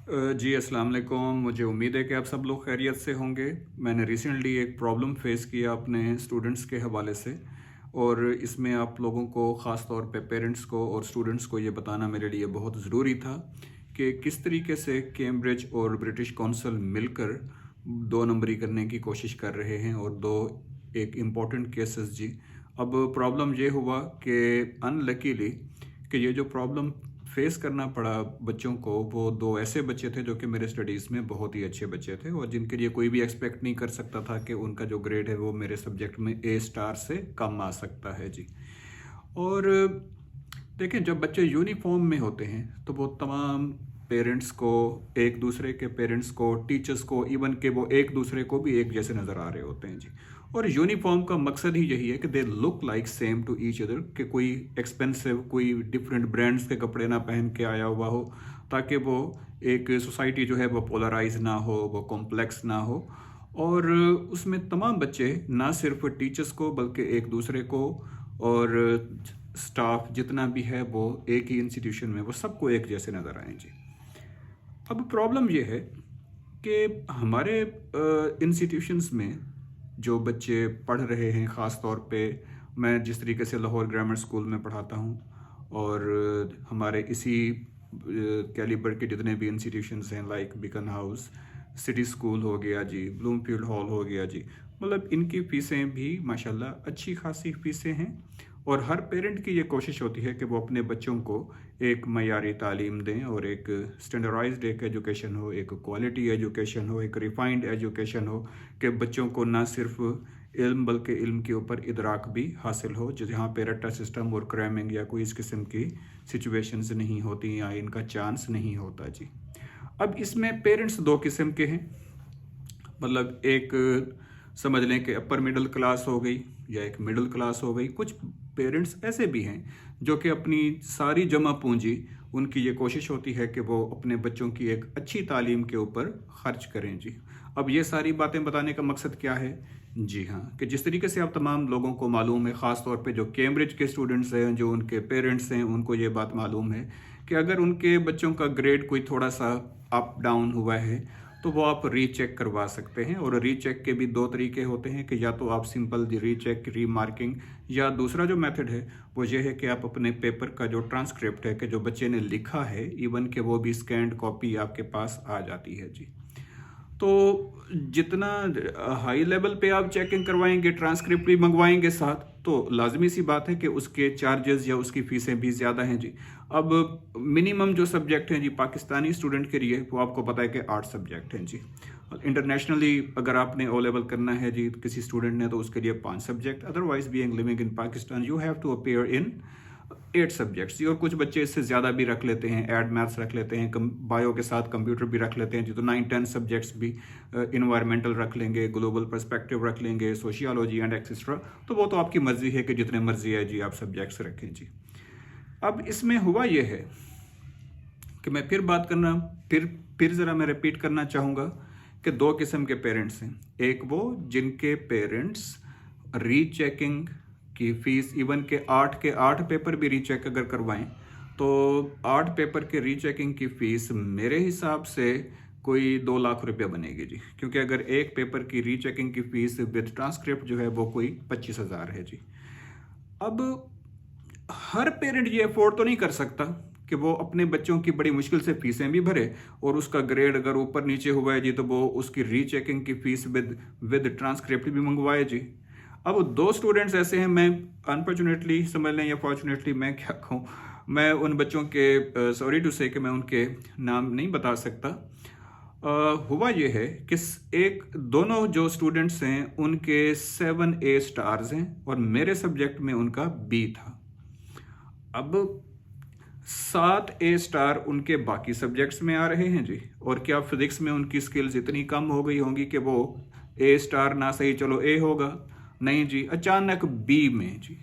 जी अस्सलाम वालेकुम। मुझे उम्मीद है कि आप सब लोग खैरियत से होंगे। मैंने रिसेंटली एक प्रॉब्लम फेस किया अपने स्टूडेंट्स के हवाले से, और इसमें आप लोगों को ख़ास तौर पे पेरेंट्स को और स्टूडेंट्स को ये बताना मेरे लिए बहुत ज़रूरी था कि किस तरीके से कैम्ब्रिज और ब्रिटिश काउंसिल मिलकर दो नंबरी करने की कोशिश कर रहे हैं, और दो एक इम्पॉर्टेंट केसेस जी। अब प्रॉब्लम ये हुआ कि अनलकीली कि ये जो प्रॉब्लम फेस करना पड़ा बच्चों को, वो दो ऐसे बच्चे थे जो कि मेरे स्टडीज़ में बहुत ही अच्छे बच्चे थे, और जिनके लिए कोई भी एक्सपेक्ट नहीं कर सकता था कि उनका जो ग्रेड है वो मेरे सब्जेक्ट में ए स्टार से कम आ सकता है जी। और देखें, जब बच्चे यूनिफॉर्म में होते हैं तो वो तमाम पेरेंट्स को, एक दूसरे के पेरेंट्स को, टीचर्स को, इवन के वो एक दूसरे को भी एक जैसे नज़र आ रहे होते हैं जी। और यूनिफॉर्म का मकसद ही यही है कि they look like same to each other, कि कोई एक्सपेंसिव, कोई डिफरेंट ब्रांड्स के कपड़े ना पहन के आया हुआ हो, ताकि वो एक सोसाइटी जो है वो पोलराइज ना हो, वो कॉम्प्लेक्स ना हो। और उसमें तमाम बच्चे ना सिर्फ टीचर्स को बल्कि एक दूसरे को और स्टाफ जितना भी है वो एक ही इंस्टीट्यूशन में वो सबको एक जैसे नज़र आए जी। अब प्रॉब्लम ये है कि हमारे इंस्टीट्यूशंस में जो बच्चे पढ़ रहे हैं, ख़ास तौर पे मैं जिस तरीके से लाहौर ग्रामर स्कूल में पढ़ाता हूँ, और हमारे इसी कैलिबर के जितने भी इंस्टीट्यूशंस हैं, लाइक बिकन हाउस, सिटी स्कूल हो गया जी, ब्लूमफील्ड हॉल हो गया जी, मतलब इनकी फ़ीसें भी माशाल्लाह अच्छी खासी फ़ीसें हैं। और हर पेरेंट की ये कोशिश होती है कि वो अपने बच्चों को एक मयारी तालीम दें, और एक स्टैंडर्डाइज्ड एक एजुकेशन हो, एक क्वालिटी एजुकेशन हो, एक रिफाइंड एजुकेशन हो, कि बच्चों को ना सिर्फ इल्म बल्कि इल्म के ऊपर इदराक भी हासिल हो, जहाँ पे रट्टा सिस्टम और क्रैमिंग या कोई इस किस्म की सिचुएशंस नहीं होती या इनका चांस नहीं होता जी। अब इसमें पेरेंट्स दो किस्म के हैं, मतलब एक समझ लें कि अपर मिडिल क्लास हो गई या एक मिडिल क्लास हो गई। कुछ पेरेंट्स ऐसे भी हैं जो कि अपनी सारी जमा पूंजी, उनकी ये कोशिश होती है कि वो अपने बच्चों की एक अच्छी तालीम के ऊपर खर्च करें जी। अब ये सारी बातें बताने का मकसद क्या है? जी हाँ, कि जिस तरीके से आप तमाम लोगों को मालूम है, ख़ास तौर पे जो कैम्ब्रिज के स्टूडेंट्स हैं, जो उनके पेरेंट्स हैं, उनको ये बात मालूम है कि अगर उनके बच्चों का ग्रेड कोई थोड़ा सा अप डाउन हुआ है तो वो आप रीचेक करवा सकते हैं। और रीचेक के भी दो तरीके होते हैं कि या तो आप सिंपल रीचेक, रीमार्किंग, या दूसरा जो मेथड है वो ये है कि आप अपने पेपर का जो ट्रांसक्रिप्ट है कि जो बच्चे ने लिखा है, इवन के वो भी स्कैन्ड कॉपी आपके पास आ जाती है जी। तो जितना हाई लेवल पे आप चेकिंग करवाएंगे, ट्रांसक्रिप्ट भी मंगवाएंगे साथ, तो लाजमी सी बात है कि उसके चार्जेस या उसकी फ़ीसें भी ज़्यादा हैं जी। अब मिनिमम जो सब्जेक्ट हैं जी पाकिस्तानी स्टूडेंट के लिए, वो आपको पता है कि 8 सब्जेक्ट हैं जी। इंटरनेशनली अगर आपने ओ लेवल करना है जी किसी स्टूडेंट ने, तो उसके लिए 5 subject. Otherwise being living in Pakistan you have to appear in 8 subjects. और कुछ बच्चे इससे ज़्यादा भी रख लेते हैं, ऐड मैथ्स रख लेते हैं, बायो के साथ कंप्यूटर भी रख लेते हैं जी। तो 9-10 सब्जेक्ट्स भी, इन्वायरमेंटल रख लेंगे, ग्लोबल पर्सपेक्टिव रख लेंगे, सोशियोलॉजी एंड एक्सेट्रा। तो वो तो आपकी मर्ज़ी है कि जितने मर्ज़ी है जी आप सब्जेक्ट्स रखें जी। अब इसमें हुआ ये है कि मैं फिर बात करना, फिर ज़रा मैं रिपीट करना चाहूँगा कि दो किस्म के पेरेंट्स हैं। एक वो जिनके पेरेंट्स रीचेकिंग की फ़ीस, इवन के 8 पेपर भी रीचेक अगर करवाएं तो 8 पेपर के रीचेकिंग की फ़ीस मेरे हिसाब से कोई 2 लाख रुपया बनेगी जी। क्योंकि अगर एक पेपर की रीचेकिंग की फ़ीस विद ट्रांसक्रिप्ट जो है वो कोई 25,000 है जी। अब हर पेरेंट ये अफोर्ड तो नहीं कर सकता कि वो अपने बच्चों की बड़ी मुश्किल से फीसें भी भरे, और उसका ग्रेड अगर ऊपर नीचे हुआ है जी तो वो उसकी रीचेकिंग की फीस विद ट्रांसक्रिप्ट भी मंगवाए जी। अब दो स्टूडेंट्स ऐसे हैं, मैं अनफॉर्चुनेटली समझ लें या फॉर्चुनेटली, मैं क्या कहूँ, मैं उन बच्चों के सॉरी टू से कि मैं उनके नाम नहीं बता सकता। हुआ ये है कि एक दोनों जो स्टूडेंट्स हैं उनके 7 A स्टार्स हैं, और मेरे सब्जेक्ट में उनका B था। अब 7 A स्टार उनके बाकी सब्जेक्ट्स में आ रहे हैं जी। और क्या फिजिक्स में उनकी स्किल्स इतनी कम हो गई होंगी कि वो A स्टार ना सही चलो A होगा, नहीं जी, अचानक B में जी।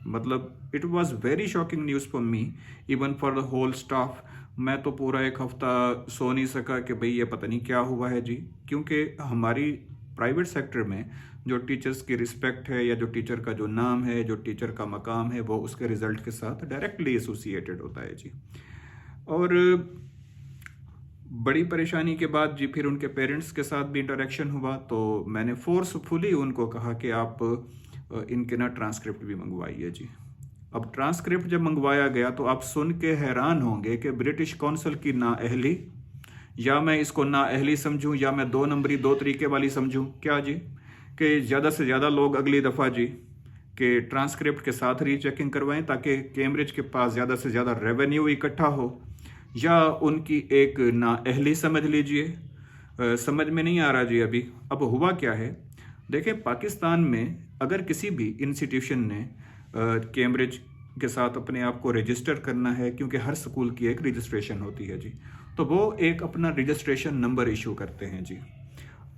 मतलब it was very shocking news for me, even for the whole staff. मैं तो पूरा एक हफ्ता सो नहीं सका कि भाई ये पता नहीं क्या हुआ है जी। क्योंकि हमारी प्राइवेट सेक्टर में जो टीचर्स की रिस्पेक्ट है, या जो टीचर का जो नाम है, जो टीचर का मकाम है, वो उसके रिजल्ट के साथ डायरेक्टली एसोसिएटेड होता है जी। और बड़ी परेशानी के बाद जी फिर उनके पेरेंट्स के साथ भी इंटरेक्शन हुआ, तो मैंने फोर्सफुली उनको कहा कि आप इनके ना ट्रांसक्रिप्ट भी मंगवाइए जी। अब ट्रांसक्रिप्ट जब मंगवाया गया तो आप सुन के हैरान होंगे कि ब्रिटिश कौंसिल की नाअहली, या मैं इसको नाअहली समझूं या मैं 2 नंबरी 2 तरीके वाली समझूं क्या जी, कि ज़्यादा से ज़्यादा लोग अगली दफ़ा जी कि ट्रांसक्रिप्ट के साथ रीचेकिंग करवाएं ताकि कैम्ब्रिज के पास ज़्यादा से ज़्यादा रेवेन्यू इकट्ठा हो, या उनकी एक नाअहली समझ लीजिए। समझ में नहीं आ रहा जी अभी। अब हुआ क्या है, देखें पाकिस्तान में अगर किसी भी इंस्टीट्यूशन ने कैम्ब्रिज के साथ अपने आप को रजिस्टर करना है, क्योंकि हर स्कूल की एक रजिस्ट्रेशन होती है जी, तो वो एक अपना रजिस्ट्रेशन नंबर इशू करते हैं जी।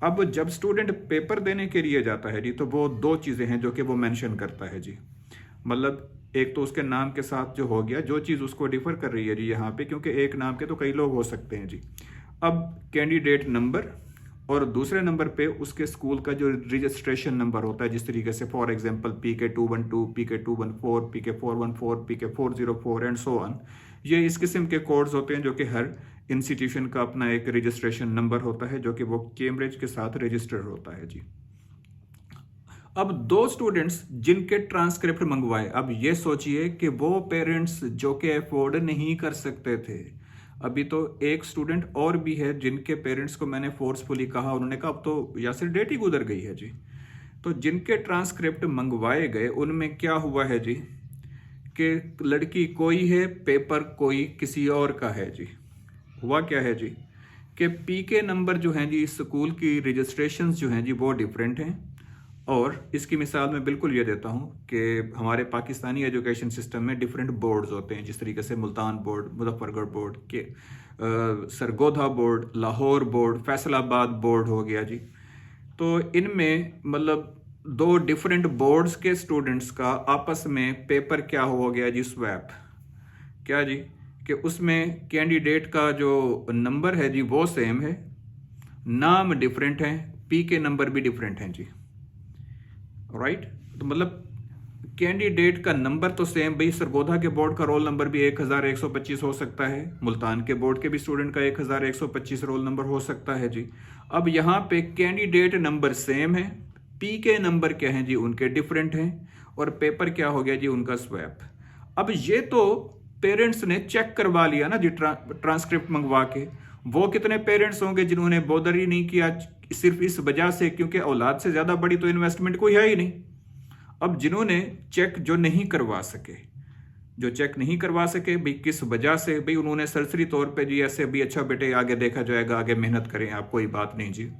अब जब स्टूडेंट पेपर देने के लिए जाता है जी, तो वो 2 चीज़ें हैं जो कि वो मेंशन करता है जी। मतलब एक तो उसके नाम के साथ जो हो गया, जो चीज़ उसको डिफर कर रही है जी यहाँ पे, क्योंकि एक नाम के तो कई लोग हो सकते हैं जी। अब कैंडिडेट नंबर और दूसरे नंबर पे उसके स्कूल का जो रजिस्ट्रेशन नंबर होता है, जिस तरीके से for example PK212, PK214, PK414, PK404 and so on. ये इस किस्म के कोड्स होते हैं जो कि हर इंस्टीट्यूशन का अपना एक रजिस्ट्रेशन नंबर होता है जो कि वो कैम्ब्रिज के साथ रजिस्टर होता है जी। अब 2 स्टूडेंट्स जिनके ट्रांसक्रिप्ट मंगवाए, अब ये सोचिए कि वो पेरेंट्स जो कि अफोर्ड नहीं कर सकते थे, अभी तो एक स्टूडेंट और भी है जिनके पेरेंट्स को मैंने फोर्सफुली कहा, उन्होंने कहा अब तो यासिर डेट ही गुजर गई है जी। तो जिनके ट्रांसक्रिप्ट मंगवाए गए उनमें क्या हुआ है जी कि लड़की कोई है, पेपर कोई किसी और का है जी। हुआ क्या है जी कि PK नंबर जो हैं जी, स्कूल की रजिस्ट्रेशंस जो हैं जी वो डिफरेंट हैं। और इसकी मिसाल मैं बिल्कुल ये देता हूँ कि हमारे पाकिस्तानी एजुकेशन सिस्टम में डिफरेंट बोर्ड्स होते हैं, जिस तरीके से मुल्तान बोर्ड, मुजफ्फरगढ़ बोर्ड के, Sargodha board, Lahore board, Faisalabad board हो गया जी। तो इनमें मतलब 2 डिफरेंट बोर्ड्स के स्टूडेंट्स का आपस में पेपर क्या हो गया जी, स्वैप। क्या जी कि उसमें कैंडिडेट का जो नंबर है जी वो सेम है, नाम डिफरेंट है, PK नंबर भी डिफरेंट हैं जी। राइट, तो मतलब कैंडिडेट का नंबर तो सेम, भाई सरगोधा के बोर्ड का रोल नंबर भी 1125 हो सकता है, मुल्तान के बोर्ड के भी स्टूडेंट का 1125 रोल नंबर हो सकता है जी। अब यहाँ पे कैंडिडेट नंबर सेम है, PK नंबर क्या है जी उनके डिफरेंट हैं, और पेपर क्या हो गया जी उनका स्वैप। अब ये तो पेरेंट्स ने चेक करवा लिया ना जी ट्रांसक्रिप्ट मंगवा के। वो कितने पेरेंट्स होंगे जिन्होंने बोदर ही नहीं किया, सिर्फ इस वजह से क्योंकि औलाद से ज्यादा बड़ी तो इन्वेस्टमेंट कोई है ही नहीं। अब जिन्होंने चेक जो नहीं करवा सके, भाई किस वजह से, भाई उन्होंने सरसरी तौर पे जी ऐसे भी अच्छा बेटे आगे देखा जाएगा, आगे मेहनत करें आप, कोई बात नहीं जी।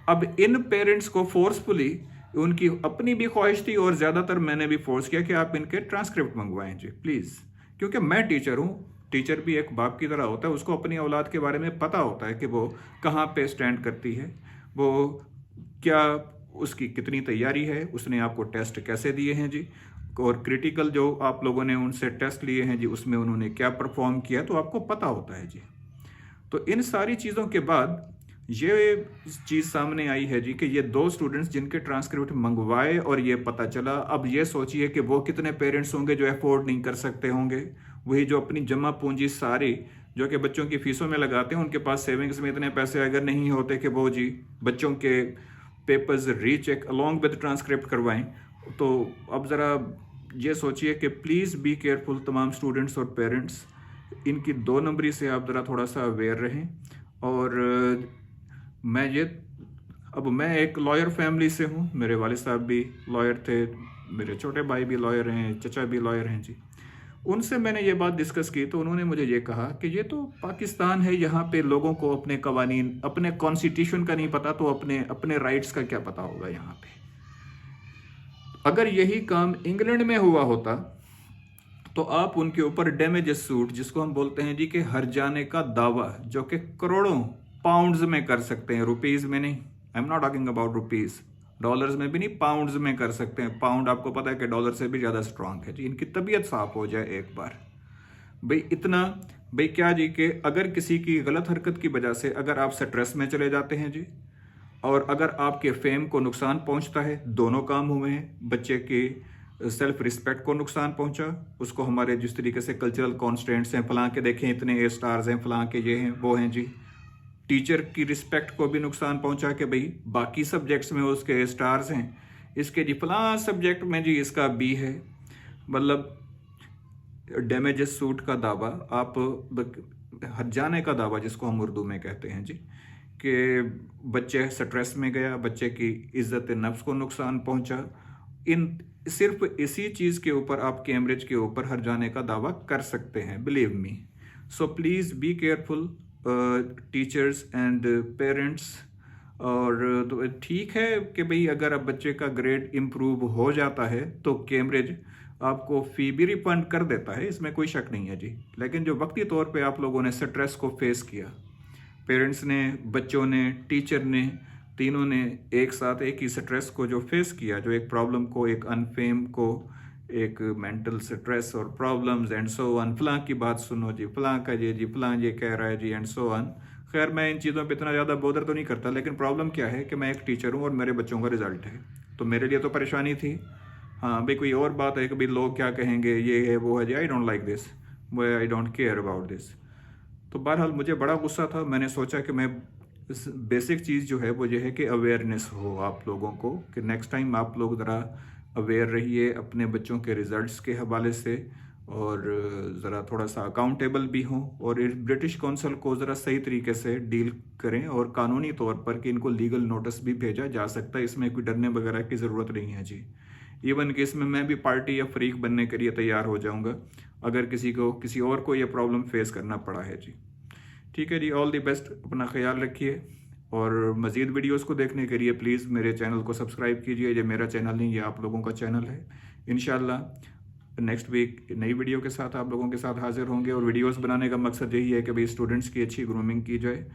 अब इन पेरेंट्स को फोर्सफुली, उनकी अपनी भी ख्वाहिश थी और ज्यादातर मैंने भी फोर्स किया कि आप इनके ट्रांसक्रिप्ट मंगवाएं जी प्लीज, क्योंकि मैं टीचर हूं, टीचर भी एक बाप की तरह होता है, उसको अपनी औलाद के बारे में पता होता है कि वो कहाँ पे स्टैंड करती है, वो क्या, उसकी कितनी तैयारी है, उसने आपको टेस्ट कैसे दिए हैं जी, और क्रिटिकल जो आप लोगों ने उनसे टेस्ट लिए हैं जी उसमें उन्होंने क्या परफॉर्म किया, तो आपको पता होता है जी। तो इन सारी चीज़ों के बाद ये चीज़ सामने आई है जी कि ये 2 स्टूडेंट्स जिनके ट्रांसक्रिप्ट मंगवाए और ये पता चला। अब ये सोचिए कि वो कितने पेरेंट्स होंगे जो अफोर्ड नहीं कर सकते होंगे, वही जो अपनी जमा पूंजी सारी जो कि बच्चों की फीसों में लगाते हैं, उनके पास सेविंग्स में इतने पैसे अगर नहीं होते कि वो जी बच्चों के papers recheck along with transcript करवाएं। तो अब ज़रा ये सोचिए कि प्लीज़ बी केयरफुल तमाम स्टूडेंट्स और पेरेंट्स, इनकी 2 नंबरी से आप ज़रा थोड़ा सा अवेयर रहें। और मैं एक लॉयर फैमिली से हूँ, मेरे वालिद साहब भी लॉयर थे, मेरे छोटे भाई भी लॉयर हैं, चचा भी लॉयर हैं जी। उनसे मैंने ये बात डिस्कस की तो उन्होंने मुझे ये कहा कि ये तो पाकिस्तान है, यहाँ पे लोगों को अपने कवानीन, अपने कॉन्स्टिट्यूशन का नहीं पता, तो अपने राइट्स का क्या पता होगा यहाँ पे। अगर यही काम इंग्लैंड में हुआ होता तो आप उनके ऊपर डैमेजेस सूट, जिसको हम बोलते हैं जी कि हर जाने का दावा, जो कि करोड़ों पाउंड्स में कर सकते हैं, रुपीज में नहीं, I am not talking about rupees, dollars में भी नहीं, पाउंड्स में कर सकते हैं। पाउंड आपको पता है कि डॉलर से भी ज़्यादा स्ट्रांग है जी। इनकी तबीयत साफ हो जाए एक बार, भाई इतना, भाई क्या जी कि अगर किसी की गलत हरकत की वजह से अगर आप स्ट्रेस में चले जाते हैं जी, और अगर आपके फेम को नुकसान पहुंचता है, दोनों काम हुए हैं, बच्चे की सेल्फ रिस्पेक्ट को नुकसान पहुंचा, उसको हमारे जिस तरीके से कल्चरल कॉन्स्टेंट्स हैं, फलां के देखें इतने A स्टार्स हैं, फलां के ये हैं वो हैं जी, टीचर की रिस्पेक्ट को भी नुकसान पहुंचा कि भाई बाकी सब्जेक्ट्स में उसके स्टार्स हैं, इसके जी फलां सब्जेक्ट में जी इसका बी है। मतलब डैमेजेस सूट का दावा, आप हर्जाने का दावा जिसको हम उर्दू में कहते हैं जी, कि बच्चे स्ट्रेस में गया, बच्चे की इज्जत नफ्स को नुकसान पहुंचा। इन सिर्फ इसी चीज़ के ऊपर आप कैम्ब्रिज के ऊपर हर्जाने का दावा कर सकते हैं, believe me. So please be careful teachers and parents. और तो ठीक है कि भाई अगर अब बच्चे का ग्रेड इम्प्रूव हो जाता है तो कैम्ब्रिज आपको फ़ी भी रिफंड कर देता है, इसमें कोई शक नहीं है जी। लेकिन जो वक्ती तौर पे आप लोगों ने स्ट्रेस को फेस किया, पेरेंट्स ने, बच्चों ने, टीचर ने, तीनों ने एक साथ एक ही स्ट्रेस को जो फेस किया, जो एक प्रॉब्लम को, एक अनफेम को, एक मेंटल स्ट्रेस और प्रॉब्लम्स एंड सो ऑन, फलां की बात सुनो जी, फलां का ये जी, फलां ये कह रहा है जी एंड सो ऑन। खैर मैं इन चीज़ों पे इतना ज़्यादा बोदर तो नहीं करता, लेकिन प्रॉब्लम क्या है कि मैं एक टीचर हूँ और मेरे बच्चों का रिजल्ट है, तो मेरे लिए तो परेशानी थी। हाँ भाई कोई और बात है कि भाई लोग क्या कहेंगे, ये है वो है जी, I don't like this, I don't care about this. तो बहरहाल मुझे बड़ा गुस्सा था। मैंने सोचा कि मैं इस बेसिक चीज़ जो है वो ये है कि अवेयरनेस हो आप लोगों को, कि नेक्स्ट टाइम आप लोग ज़रा अवेयर रहिए अपने बच्चों के रिज़ल्ट्स के हवाले से, और ज़रा थोड़ा सा अकाउंटेबल भी हों, और इस ब्रिटिश कौंसल को ज़रा सही तरीके से डील करें, और कानूनी तौर पर कि इनको लीगल नोटिस भी भेजा जा सकता है। इसमें कोई डरने वगैरह की ज़रूरत नहीं है जी। इवन कि इसमें मैं भी पार्टी या फरीक बनने के लिए तैयार हो जाऊंगा अगर किसी और को ये प्रॉब्लम फेस करना पड़ा है जी। ठीक है जी, ऑल द बेस्ट, अपना ख्याल रखिए, और मज़ीद वीडियोस को देखने के लिए प्लीज़ मेरे चैनल को सब्सक्राइब कीजिए। ये मेरा चैनल नहीं, ये आप लोगों का चैनल है। इंशाल्लाह नेक्स्ट वीक नई वीडियो के साथ आप लोगों के साथ हाजिर होंगे। और वीडियोस बनाने का मकसद यही है कि भाई स्टूडेंट्स की अच्छी ग्रूमिंग की जाए,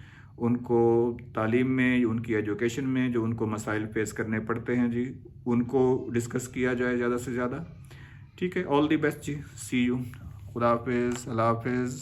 उनको तालीम में, उनकी एजुकेशन में जो उनको मसाइल फेस करने पड़ते हैं जी, उनको डिस्कस किया जाए ज़्यादा से ज़्यादा। ठीक है, ऑल दी बेस्ट जी, सी यू, खुदा हाफिज़, अल्लाह हाफिज़।